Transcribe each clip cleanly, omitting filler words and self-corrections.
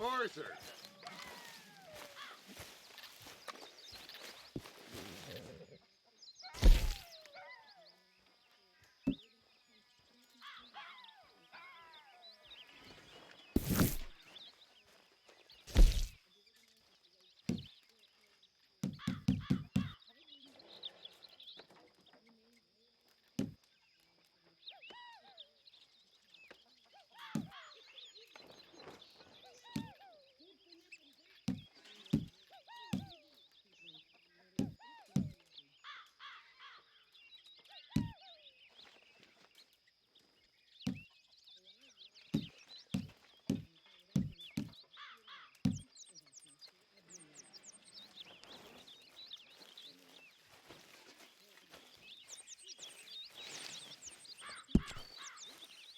Arthur.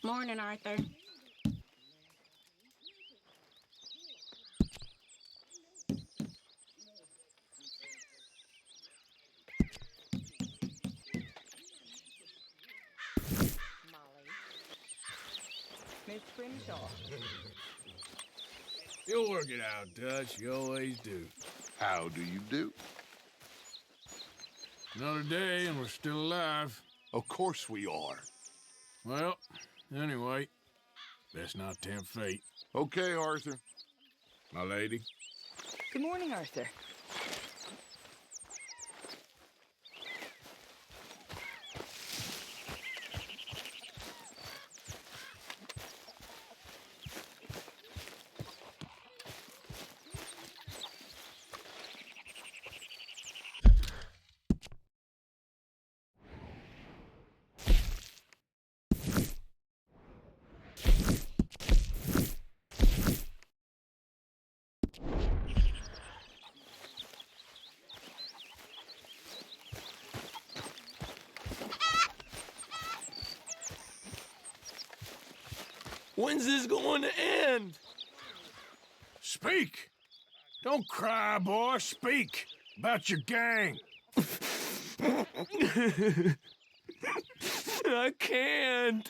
Morning, Arthur. Miss Grimshaw. You'll work it out, Dutch. You always do. How do you do? Another day and we're still alive. Of course we are. Well, anyway, best not tempt fate. Okay, Arthur. My lady. Good morning, Arthur. When's this going to end? Speak! Don't cry, boy. Speak about your gang. I can't.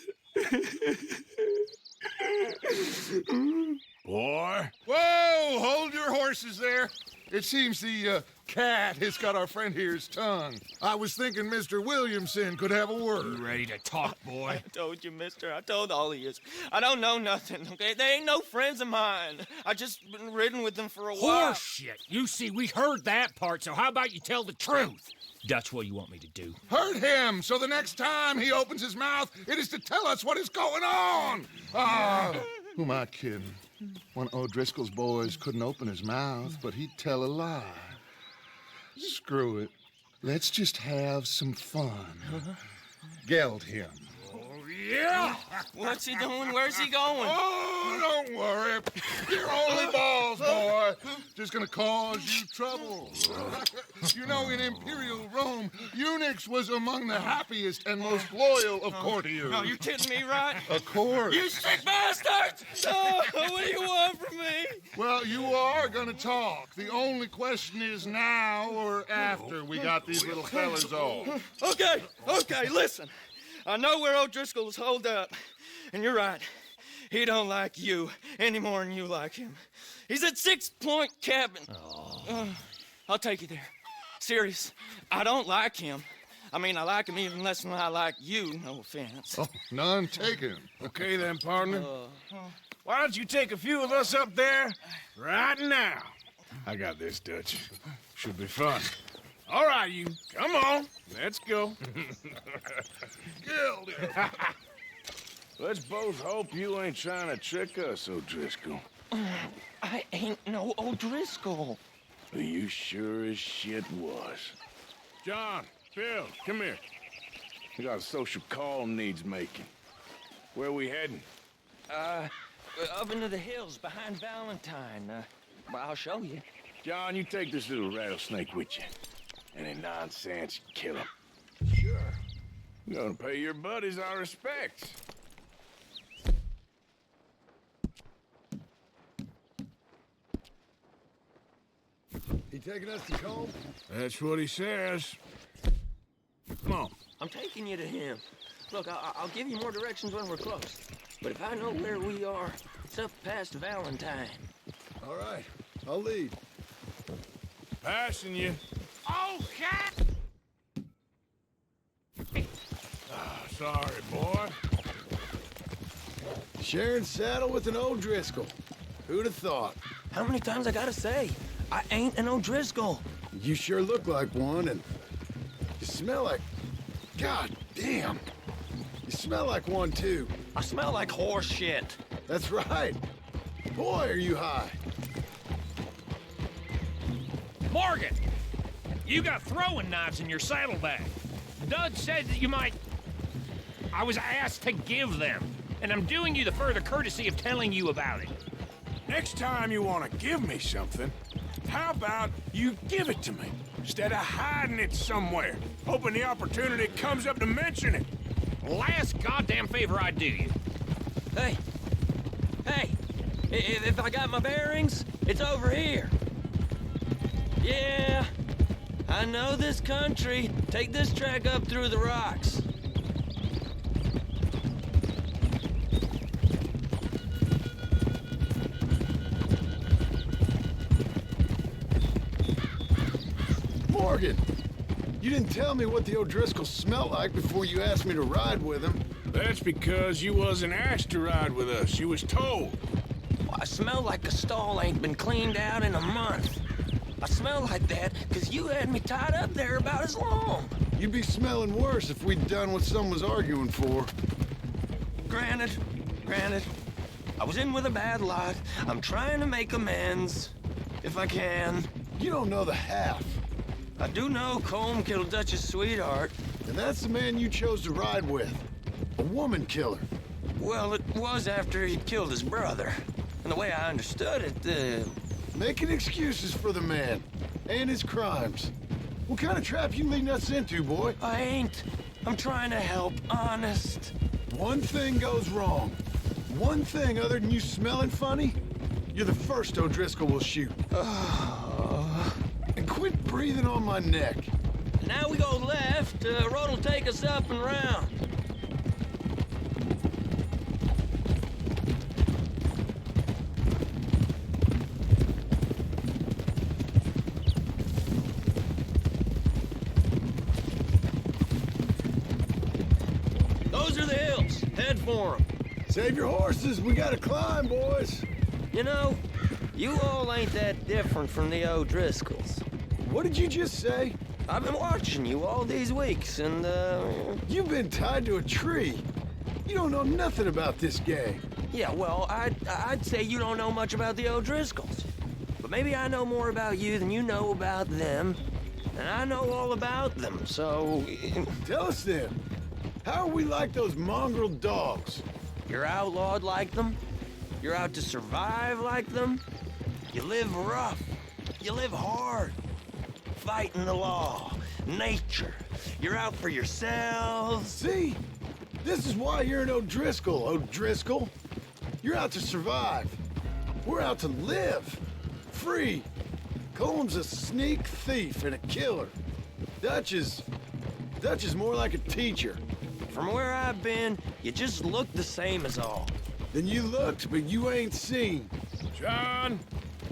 Boy. Whoa! Hold your horses there. It seems the cat has got our friend here's tongue. I was thinking Mr. Williamson could have a word. You ready to talk, boy? I told you, mister. I told all of you. I don't know nothing, okay? They ain't no friends of mine. I just been ridden with them for a while. Horseshit! You see, we heard that part, so how about you tell the truth? That's what you want me to do. Hurt him, so the next time he opens his mouth, it is to tell us what is going on. Ah, who am I kidding? One of O'Driscoll's boys couldn't open his mouth, but he'd tell a lie. Screw it. Let's just have some fun. Geld him. Yeah! What's he doing? Where's he going? Oh, don't worry. You're only balls, boy. Just gonna cause you trouble. You know, in Imperial Rome, eunuchs was among the happiest and most loyal of courtiers. No, you're kidding me, right? Of course. You sick bastards! Oh, what do you want from me? Well, you are gonna talk. The only question is now or after we got these little fellas off. Okay, listen. I know where O'Driscoll's holed up, and you're right. He don't like you any more than you like him. He's at 6 Point Cabin. I'll take you there. Serious, I don't like him. I mean, I like him even less than I like you, no offense. Oh, none taken. Okay then, partner. Why don't you take a few of us up there right now? I got this, Dutch. Should be fun. All right, you. Come on. Let's go. Geld him. Let's both hope you ain't trying to trick us, O'Driscoll. I ain't no O'Driscoll. You sure as shit was. John, Phil, come here. We got a social call needs making. Where we heading? Up into the hills behind Valentine. Well, I'll show you. John, you take this little rattlesnake with you. Any nonsense, kill him. Sure. You're gonna pay your buddies our respects. He taking us to Combe? That's what he says. Come on. I'm taking you to him. Look, I'll give you more directions when we're close. But if I know where we are, it's up past Valentine. All right, I'll lead. Passing you. Oh, cat! Sorry, boy. Sharing saddle with an O'Driscoll. Who'd have thought? How many times I gotta say? I ain't an O'Driscoll. You sure look like one, and you smell like... God damn. You smell like one, too. I smell like horse shit. That's right. Boy, are you high. Morgan! You got throwing knives in your saddlebag. Dud said that you might... I was asked to give them, and I'm doing you the further courtesy of telling you about it. Next time you want to give me something, how about you give it to me, instead of hiding it somewhere, hoping the opportunity comes up to mention it? Last goddamn favor I do you. Hey, if I got my bearings, it's over here. Yeah, I know this country. Take this track up through the rocks. Morgan, you didn't tell me what the O'Driscoll smelled like before you asked me to ride with him. That's because you wasn't asked to ride with us. You was told. I smell like a stall ain't been cleaned out in a month. I smell like that because you had me tied up there about as long. You'd be smelling worse if we'd done what someone was arguing for. Granted. I was in with a bad lot. I'm trying to make amends, if I can. You don't know the half. I do know Colm killed Dutch's sweetheart. And that's the man you chose to ride with. A woman killer. Well, it was after he killed his brother. And the way I understood it, Making excuses for the man. And his crimes. What kind of trap you leading us into, boy? I ain't. I'm trying to help, honest. One thing goes wrong. One thing other than you smelling funny, you're the first O'Driscoll will shoot. And quit breathing on my neck. Now we go left. Road will take us up and round. Those are the hills. Head for them. Save your horses, we gotta climb, boys. You know, you all ain't that different from the O'Driscolls. What did you just say? I've been watching you all these weeks, and, You've been tied to a tree. You don't know nothing about this gang. yeah, well, I'd say you don't know much about the O'Driscolls. But maybe I know more about you than you know about them. And I know all about them, so... Tell us then, how are we like those mongrel dogs? You're outlawed like them. You're out to survive like them. You live rough. You live hard. Fighting the law, nature. You're out for yourselves. See? This is why you're an O'Driscoll, O'Driscoll. You're out to survive. We're out to live. Free. Colm's a sneak thief and a killer. Dutch is more like a teacher. From where I've been, you just look the same as all. Then you looked, but you ain't seen. John,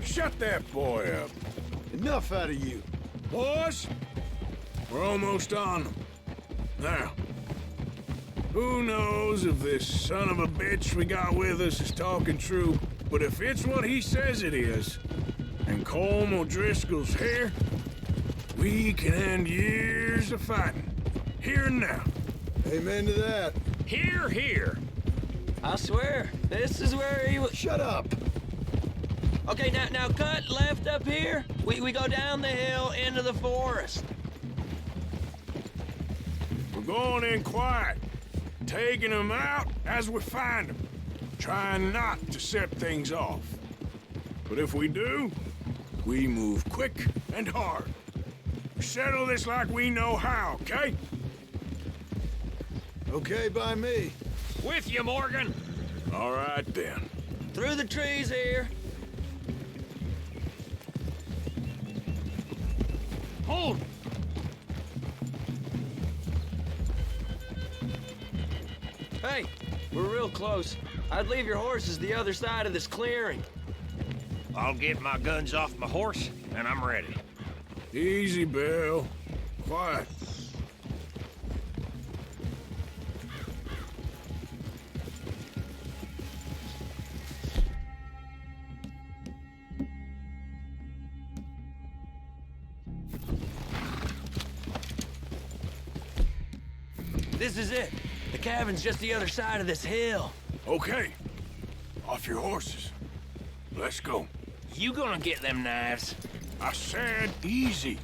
shut that boy up. Enough out of you. Boys, we're almost on them. Now, who knows if this son of a bitch we got with us is talking true, but if it's what he says it is, and Colm O'Driscoll's here, we can end years of fighting, here and now. Amen to that. Here, here. I swear, this is where he was. Shut up. Okay, now cut left up here. We go down the hill into the forest. We're going in quiet, taking them out as we find them, trying not to set things off. But if we do, we move quick and hard. We settle this like we know how, okay? Okay by me. With you, Morgan. All right, then. Through the trees here. Hold. Hey, we're real close. I'd leave your horses the other side of this clearing. I'll get my guns off my horse, and I'm ready. Easy, Bill. Quiet. This is it. The cabin's just the other side of this hill. Okay. Off your horses. Let's go. You gonna get them knives? I said easy.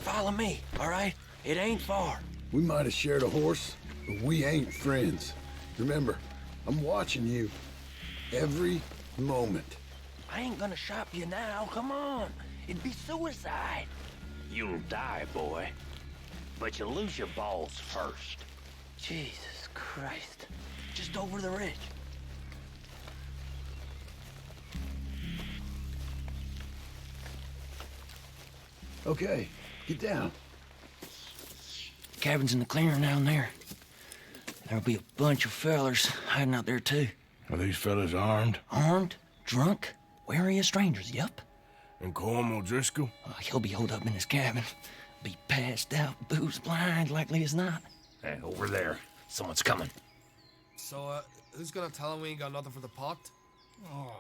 Follow me, all right? It ain't far. We might have shared a horse, but we ain't friends. Remember, I'm watching you. Every moment. I ain't gonna shop you now, come on. It'd be suicide. You'll die, boy. But you lose your balls first. Jesus Christ. Just over the ridge. Okay, get down. Cabin's in the clearing down there. There'll be a bunch of fellers hiding out there, too. Are these fellas armed? Armed, drunk, wary of strangers, yup. And Colm O'Driscoll? He'll be holed up in his cabin. Be passed out, booze blind, likely as not. Hey, over there. Someone's coming. So, who's gonna tell him we ain't got nothing for the pot? Oh,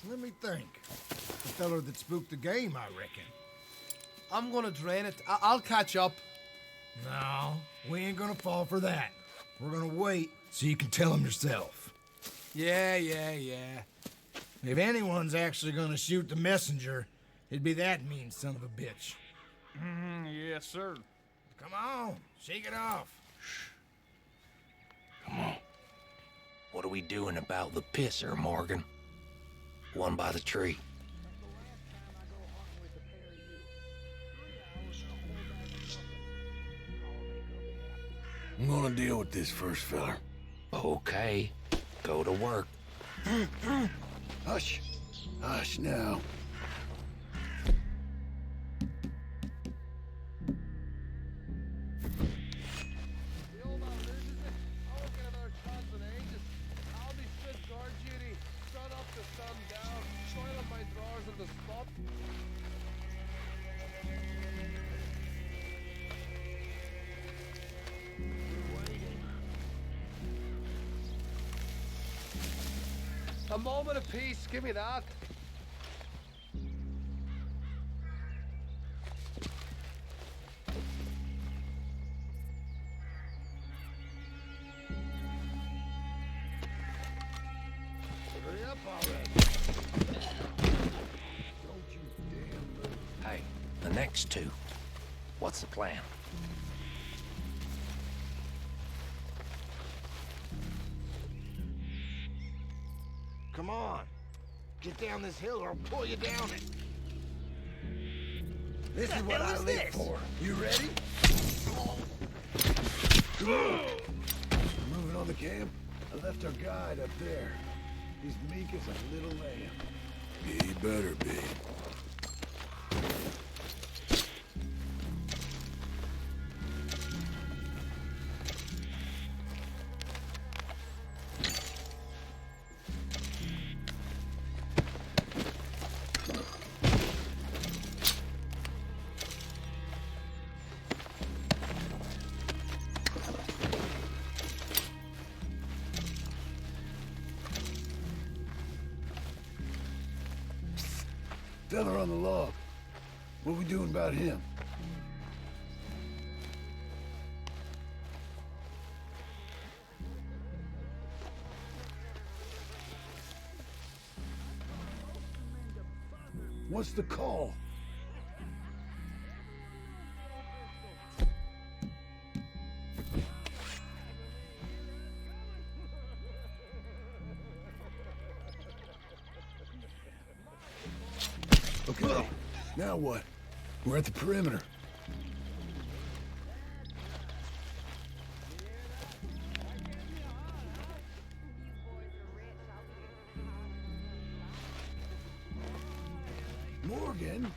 let me think. The feller that spooked the game, I reckon. I'm gonna drain it. I'll catch up. No, we ain't gonna fall for that. We're gonna wait so you can tell him yourself. Yeah. If anyone's actually gonna shoot the messenger, it'd be that mean son of a bitch. Yes, sir. Come on, shake it off. Come on. What are we doing about the pisser, Morgan? One by the tree. I'm gonna deal with this first fella. Okay, go to work. Hush. Hush now. A moment of peace, give me that. Hurry up already. Hey, the next two. What's the plan? Come on. Get down this hill or I'll pull you down it. This is what I live for. You ready? Come on. Moving on the camp. I left our guide up there. He's meek as a little lamb. He better be. Feller on the log. What we doing about him? What's the call? Okay, now what? We're at the perimeter. Morgan?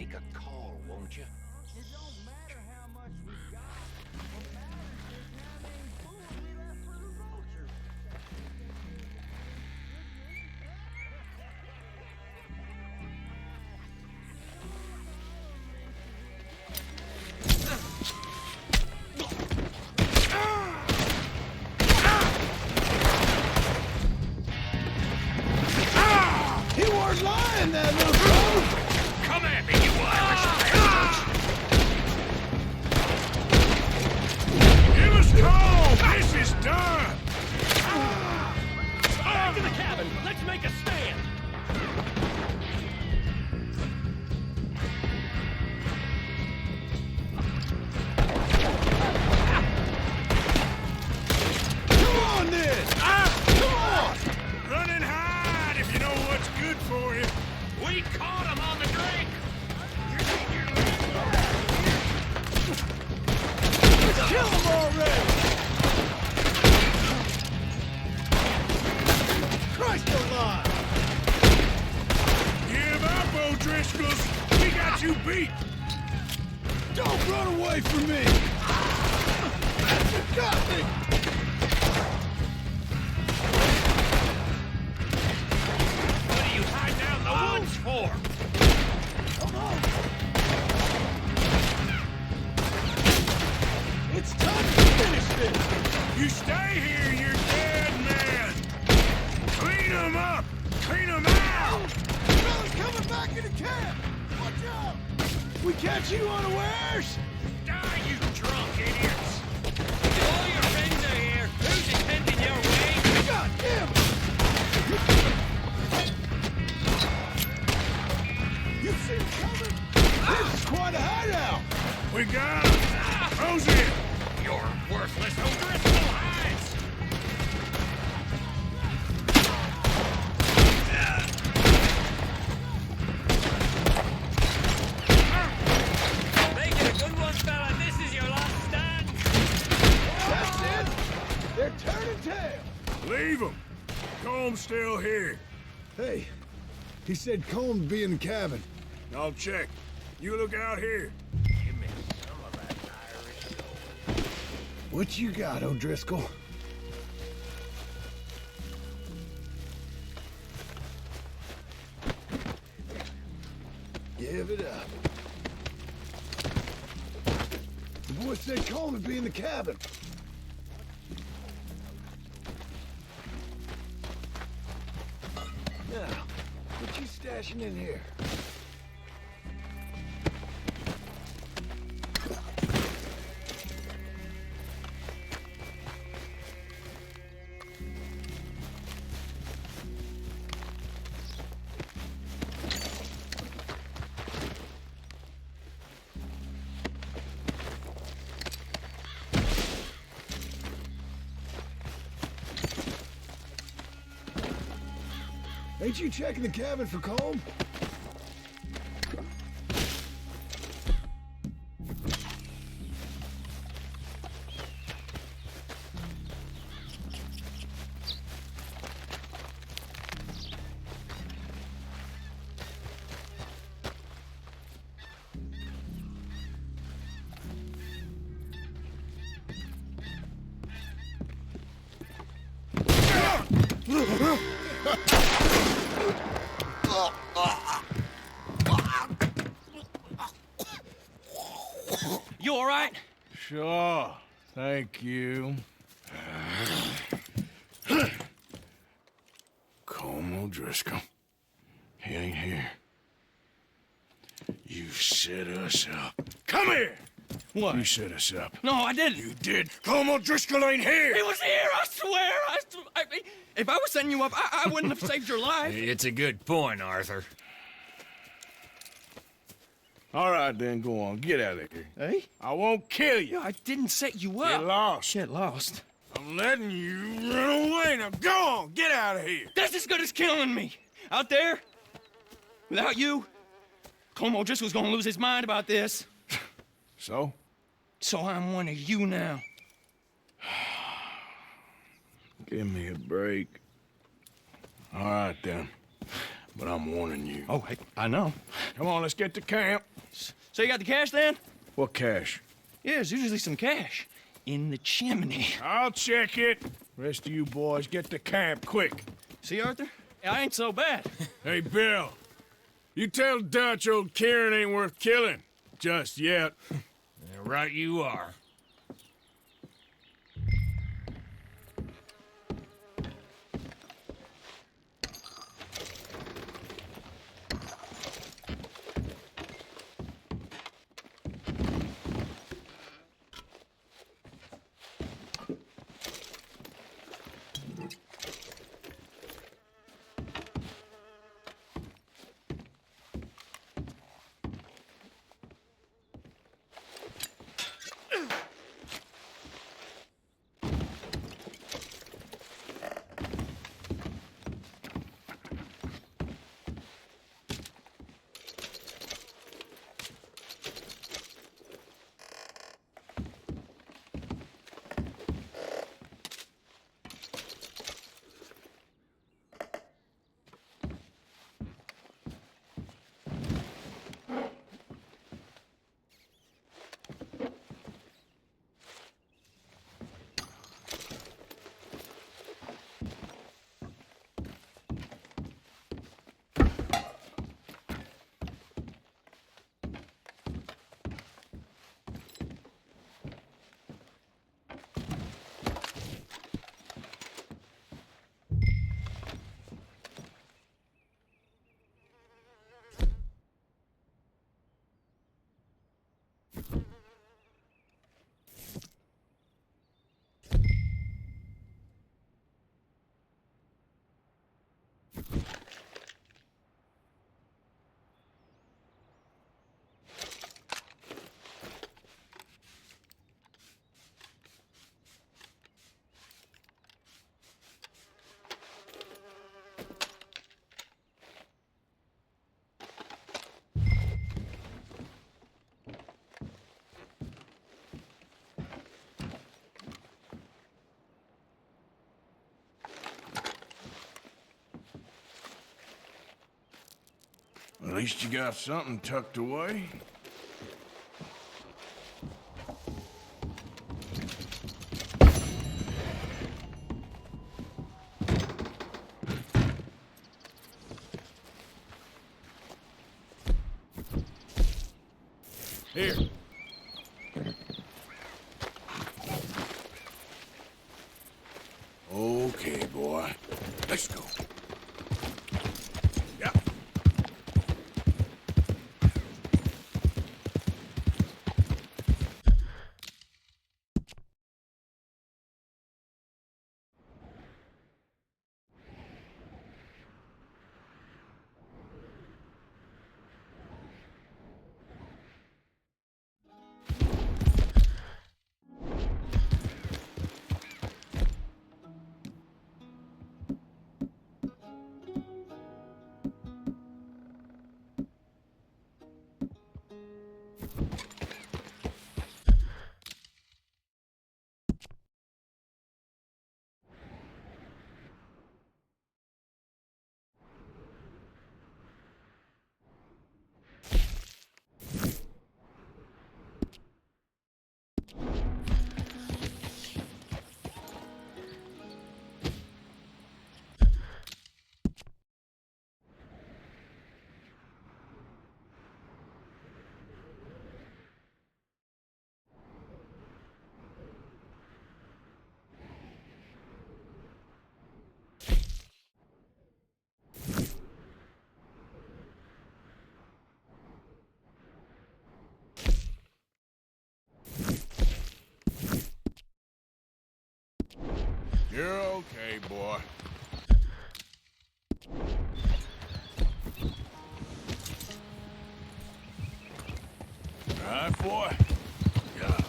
make a call, won't you? It don't matter how much we got. What matters is how many fools we left for the vultures. He weren't lying, that little fool! Come at me, you Irish bastards! Give us call! This is done! Back to the cabin! Let's make a stand! Come on, then! Come on! Run and hide if you know what's good for you. We caught him on the drink! Let's kill him already! Christ alive! Give up, O'Driscolls! We got you beat! Don't run away from me! You got me! What are you hiding out in the woods for? Come on! It's time to finish this! You stay here, you're dead man! Clean them up! Clean them out! Brother's coming back into camp! Watch out! We catch you unawares! Die, you drunk idiots! All your friends are here. Who's attending your way? God damn it! You see him coming? This is quite a hideout! We got him! Close it! You're worthless O'Driscoll hides! Make it a good one, fella. This is your last stand. That's it! They're turning tail! Leave them! Comb's still here. Hey, he said Colm would be in the cabin. I'll check. You look out here. Give me some of that Irish gold. What you got, O'Driscoll? Give it up. The boy said Colm would be in the cabin. Now, what you stashing in here? Ain't you checking the cabin for Colm? You all right? Sure. Thank you. Colm O'Driscoll. He ain't here. You set us up. Come here! What? You set us up. No, I didn't. You did. Colm O'Driscoll ain't here! He was here, I swear. If I was setting you up, I wouldn't have saved your life. It's a good point, Arthur. All right, then, go on. Get out of here. Hey? I won't kill you. I didn't set you up. Get lost. Get lost. I'm letting you run away. Now go on. Get out of here. That's as good as killing me. Out there, without you, Colm O'Driscoll's gonna lose his mind about this. So? So I'm one of you now. Give me a break. All right, then. but I'm warning you. Oh, hey, I know. Come on, let's get to camp. So you got the cash then? What cash? Yeah, there's usually some cash in the chimney. I'll check it. Rest of you boys, get to camp, quick. See, Arthur? I ain't so bad. Hey, Bill. You tell Dutch old Kieran ain't worth killing. Just yet. Yeah, right you are. At least you got something tucked away. Here. Okay, boy. Let's go. Yeah. You're okay, boy. All right, boy. Yeah.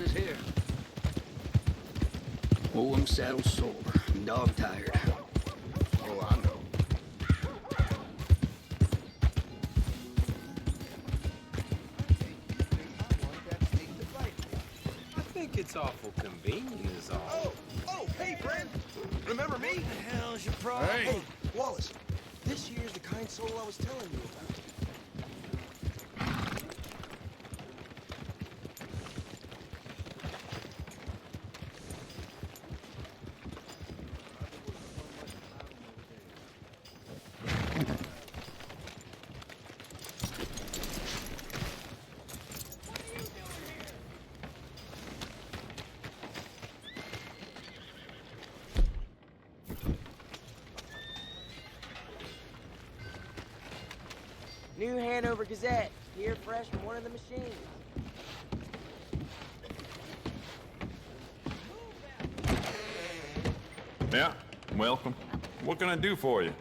is here. Oh, I'm saddle sore, and dog tired. Oh, I know. I think it's awful convenient is all. Oh, hey, friend. Remember me? What the hell's your problem? Hey, Wallace. This year's the kind soul I was telling you about. New Hanover Gazette, here fresh from one of the machines. Yeah, welcome. What can I do for you?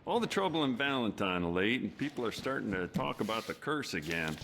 All the trouble in Valentine of late, and people are starting to talk about the curse again.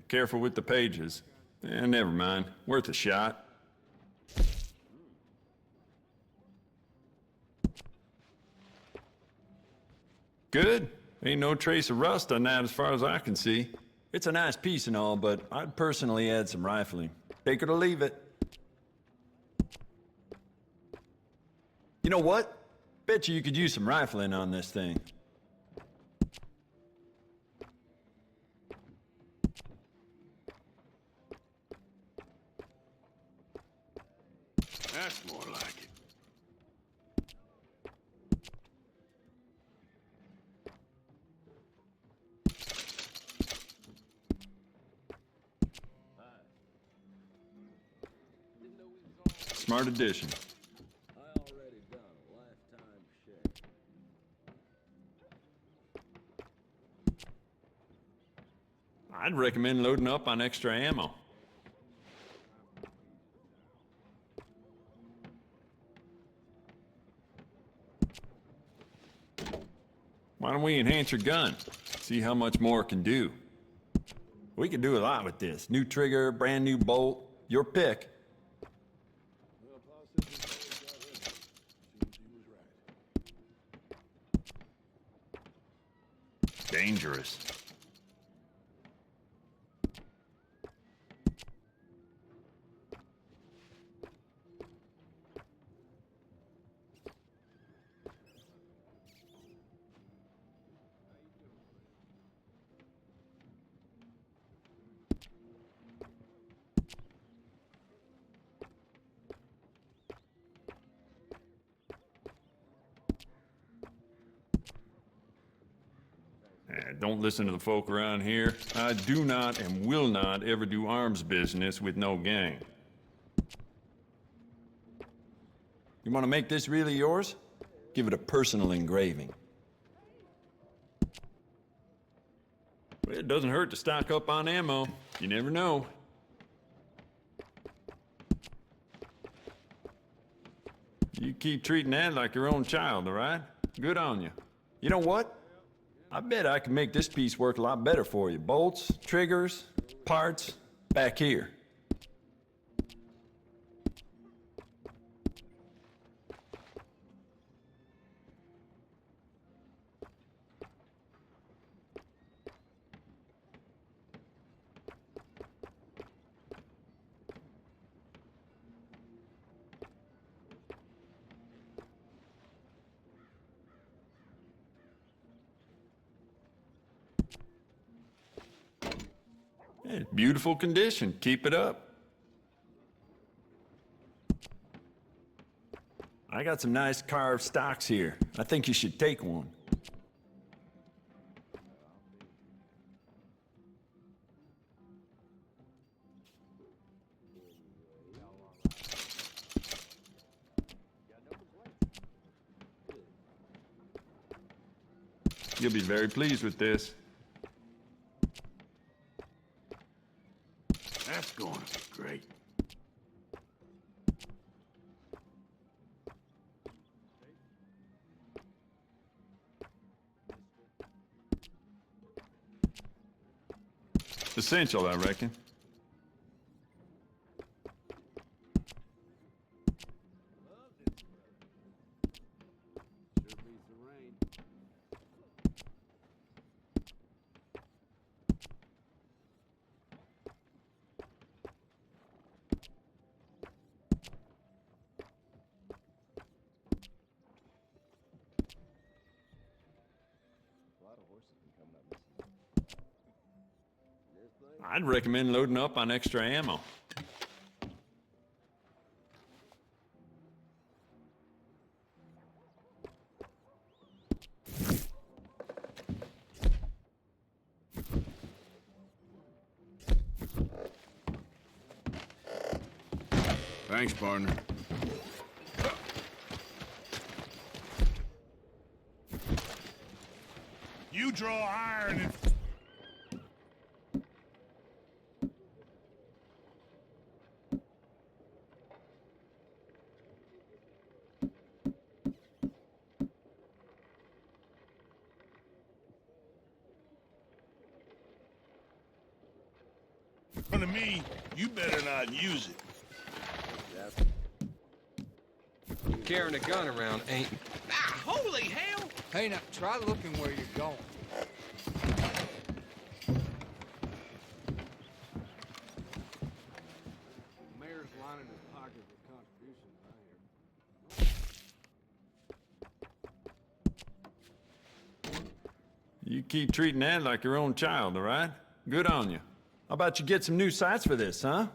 Careful with the pages. Never mind. Worth a shot. Good. Ain't no trace of rust on that as far as I can see. It's a nice piece and all, but I'd personally add some rifling. Take it or leave it. You know what? Bet you could use some rifling on this thing. That's more like it. Smart addition. I'd recommend loading up on extra ammo. Why don't we enhance your gun? See how much more it can do. We can do a lot with this. New trigger, brand new bolt, your pick. Dangerous. Don't listen to the folk around here. I do not and will not ever do arms business with no gang. You want to make this really yours? Give it a personal engraving. Well, it doesn't hurt to stock up on ammo. You never know. You keep treating that like your own child, all right? Good on you. You know what? I bet I can make this piece work a lot better for you. Bolts, triggers, parts, back here. Hey, beautiful condition. Keep it up. I got some nice carved stocks here. I think you should take one. You'll be very pleased with this. That's going to be great. Essential, I reckon. I'd recommend loading up on extra ammo. Thanks, partner. You draw iron and... front of me, you better not use it. Carrying a gun around ain't... Ah, holy hell! Hey, now, try looking where you're going. Mayor's lining his pockets with contributions, I hear. You keep treating that like your own child, all right? Good on you. How about you get some new sights for this, huh?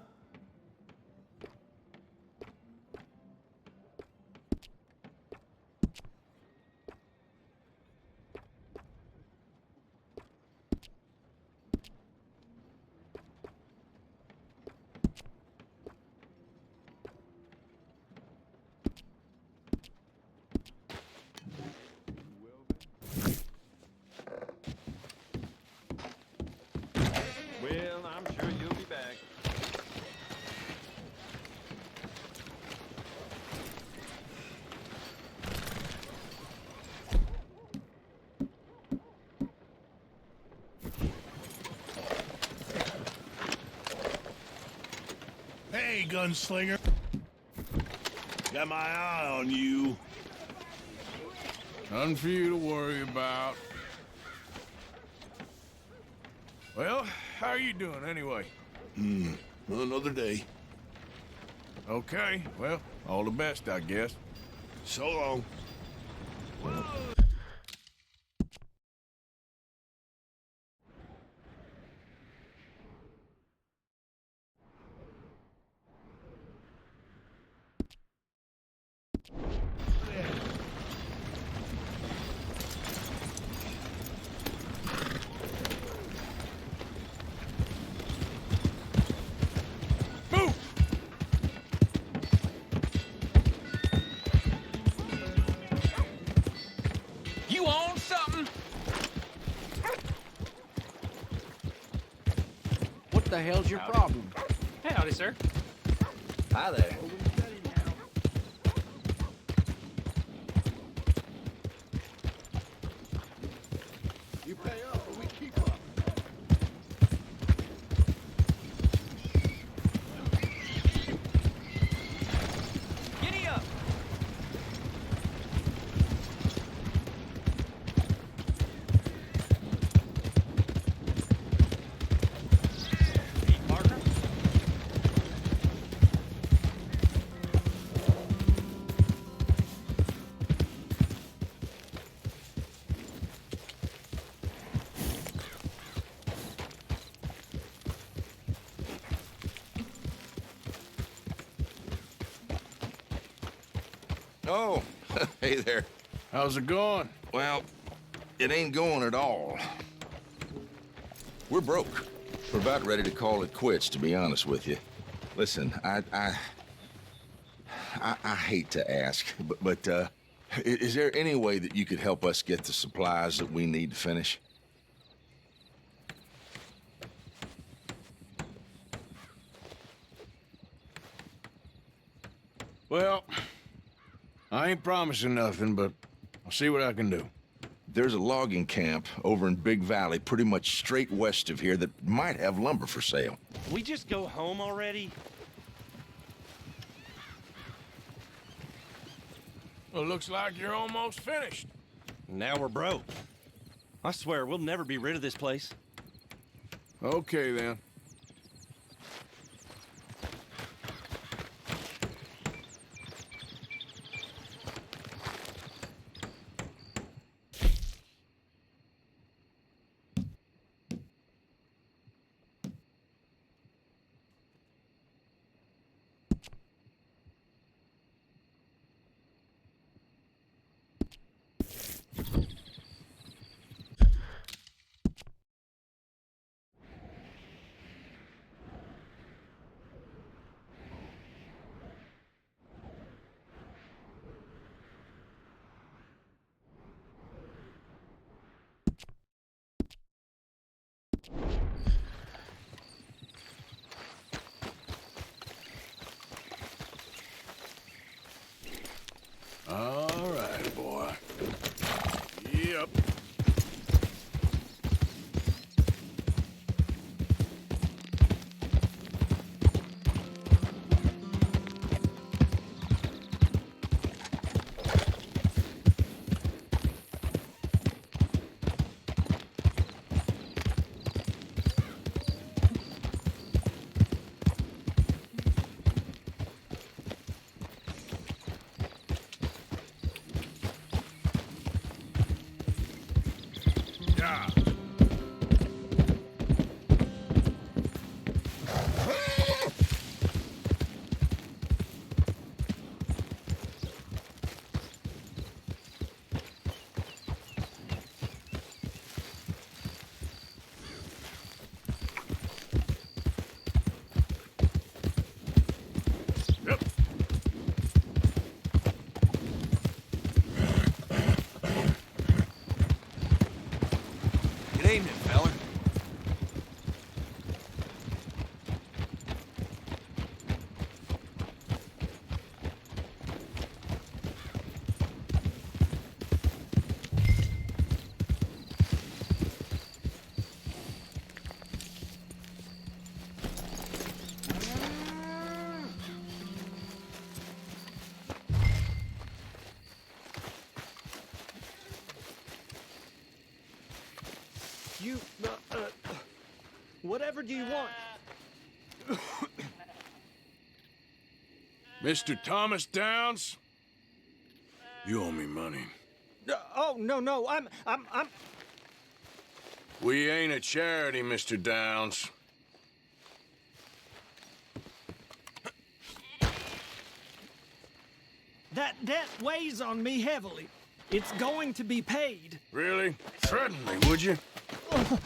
Well, I'm sure you'll be back. Hey, gunslinger. Got my eye on you. Nothing for you to worry about. Well, how are you doing anyway? Another day. Okay, well, all the best, I guess. So long. You on something? What the hell's your problem? Howdy, sir. Hi there. You pay up or we keep up. Giddy up! Hey, partner. Oh, hey there. How's it going? Well, it ain't going at all. We're broke. We're about ready to call it quits, to be honest with you. Listen, I hate to ask, but is there any way that you could help us get the supplies that we need to finish? Well, I ain't promising nothing, but I'll see what I can do. There's a logging camp over in Big Valley, pretty much straight west of here, that might have lumber for sale. We just go home already? Well, looks like you're almost finished. Now we're broke. I swear, we'll never be rid of this place. Okay, then. Evening, fella. You, whatever do you want? Mr. Thomas Downs? You owe me money. Oh, no, I'm... We ain't a charity, Mr. Downs. That debt weighs on me heavily. It's going to be paid. Really? Threaten me, would you? Oh,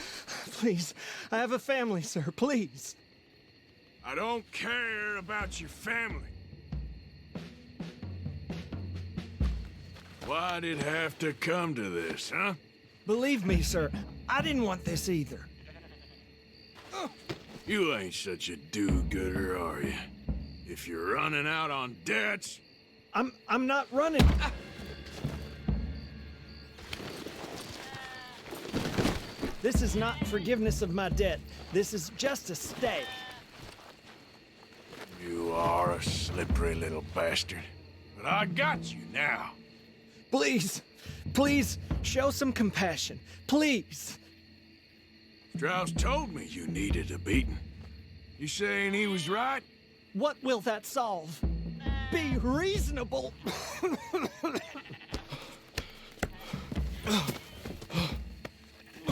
please, I have a family, sir, please. I don't care about your family. Why'd it have to come to this, huh? Believe me, sir, I didn't want this either. You ain't such a do-gooder, are you? If you're running out on debts... I'm not running. This is not forgiveness of my debt. This is just a stay. You are a slippery little bastard. But I got you now. Please, please, show some compassion. Please. Strauss told me you needed a beating. You saying he was right? What will that solve? Be reasonable.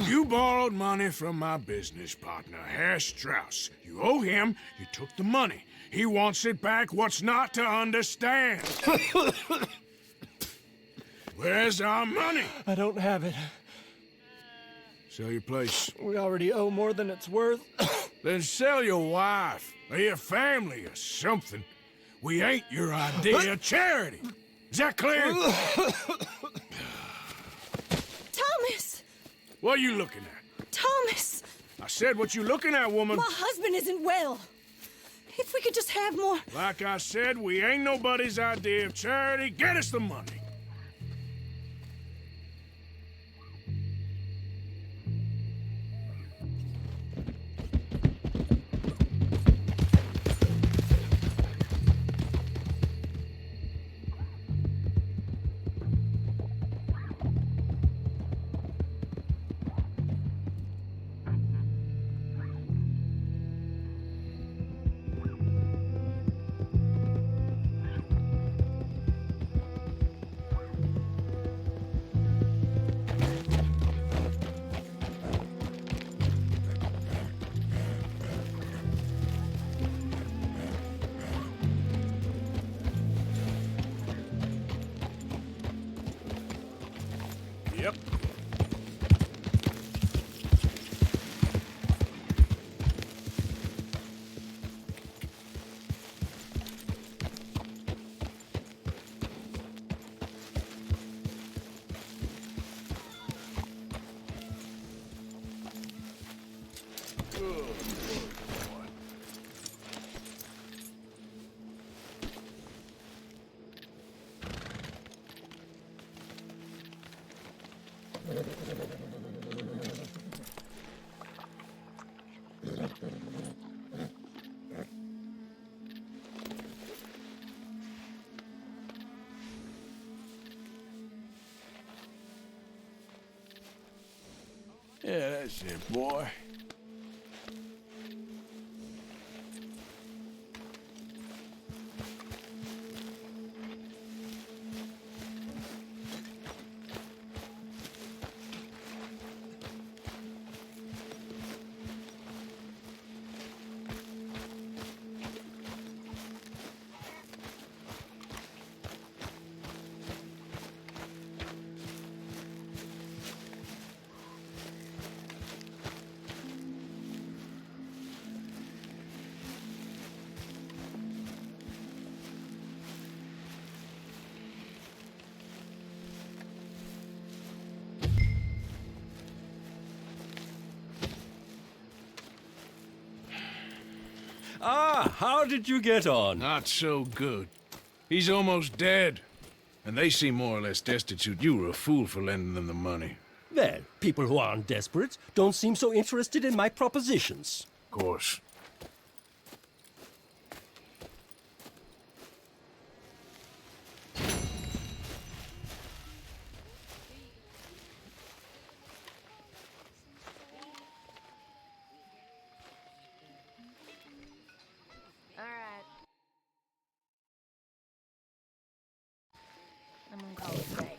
You borrowed money from my business partner, Herr Strauss. You owe him, you took the money. He wants it back, what's not to understand? Where's our money? I don't have it. Sell your place. We already owe more than it's worth. Then sell your wife, or your family, or something. We ain't your idea of charity. Is that clear? Thomas! What are you looking at? Thomas! I said what you looking at, woman. My husband isn't well. If we could just have more... Like I said, we ain't nobody's idea of charity. Get us the money. Yep. Yeah, that's it, boy. How did you get on? Not so good. He's almost dead. And they seem more or less destitute. You were a fool for lending them the money. Well, people who aren't desperate don't seem so interested in my propositions. Of course. All right. I'm gonna call it a day.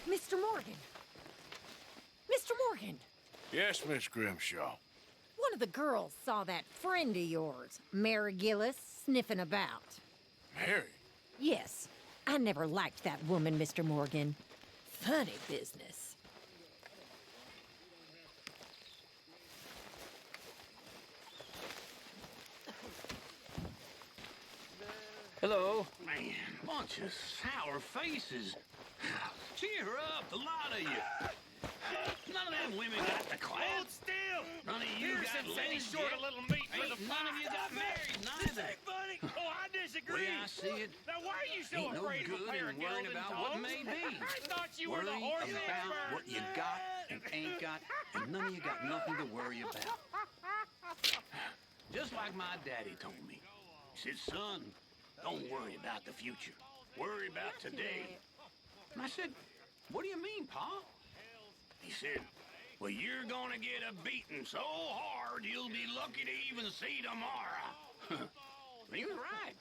Mr. Morgan! Mr. Morgan! Yes, Miss Grimshaw. One of the girls saw that friend of yours, Mary Gillis, sniffing about. Mary? Yes. I never liked that woman, Mr. Morgan. Funny business. Hello. Man, bunch of sour faces. Cheer up, the lot of you. None of them women got the class. Hold still. None of you got legs short yet. a little meat for the None of you got married, neither. buddy. Oh, I disagree. Way I see it, Now, why are you so ain't no afraid of good a pair in of worrying gelding about what toes? may be. I thought you were the Worry horse about expert. what you got and ain't got, and none of you got nothing to worry about. Just like my daddy told me. He said, son, don't worry about the future. Worry about today. And I said, what do you mean, Pa? He said, well, you're gonna get a beating so hard you'll be lucky to even see tomorrow. And he was right.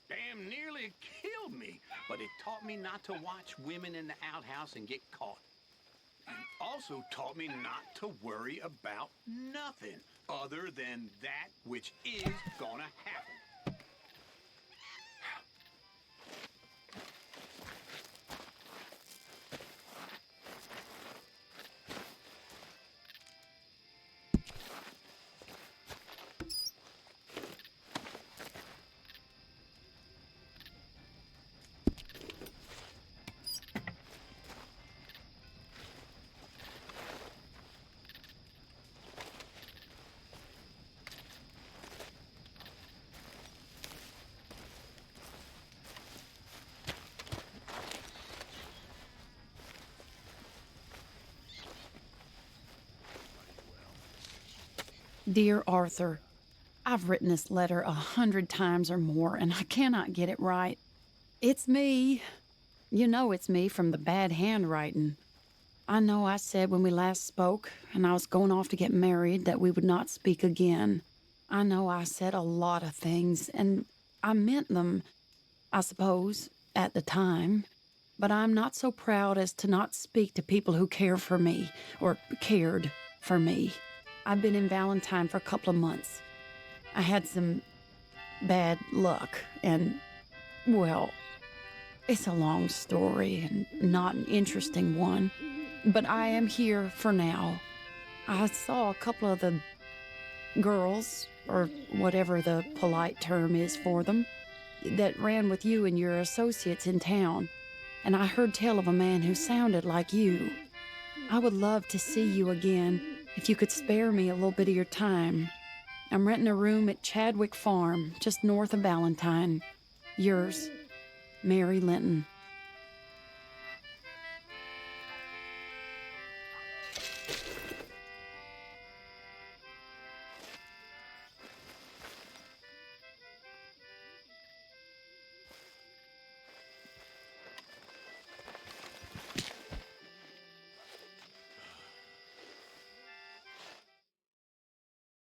Damn nearly killed me. But it taught me not to watch women in the outhouse and get caught. And also taught me not to worry about nothing other than that which is gonna happen. Dear Arthur, I've written this letter 100 times or more, and I cannot get it right. It's me. You know it's me from the bad handwriting. I know I said when we last spoke, and I was going off to get married, that we would not speak again. I know I said a lot of things, and I meant them, I suppose, at the time. But I'm not so proud as to not speak to people who care for me, or cared for me. I've been in Valentine for a couple of months. I had some bad luck, and, well, it's a long story and not an interesting one, but I am here for now. I saw a couple of the girls, or whatever the polite term is for them, that ran with you and your associates in town, and I heard tell of a man who sounded like you. I would love to see you again, if you could spare me a little bit of your time. I'm renting a room at Chadwick Farm, just north of Valentine. Yours, Mary Linton.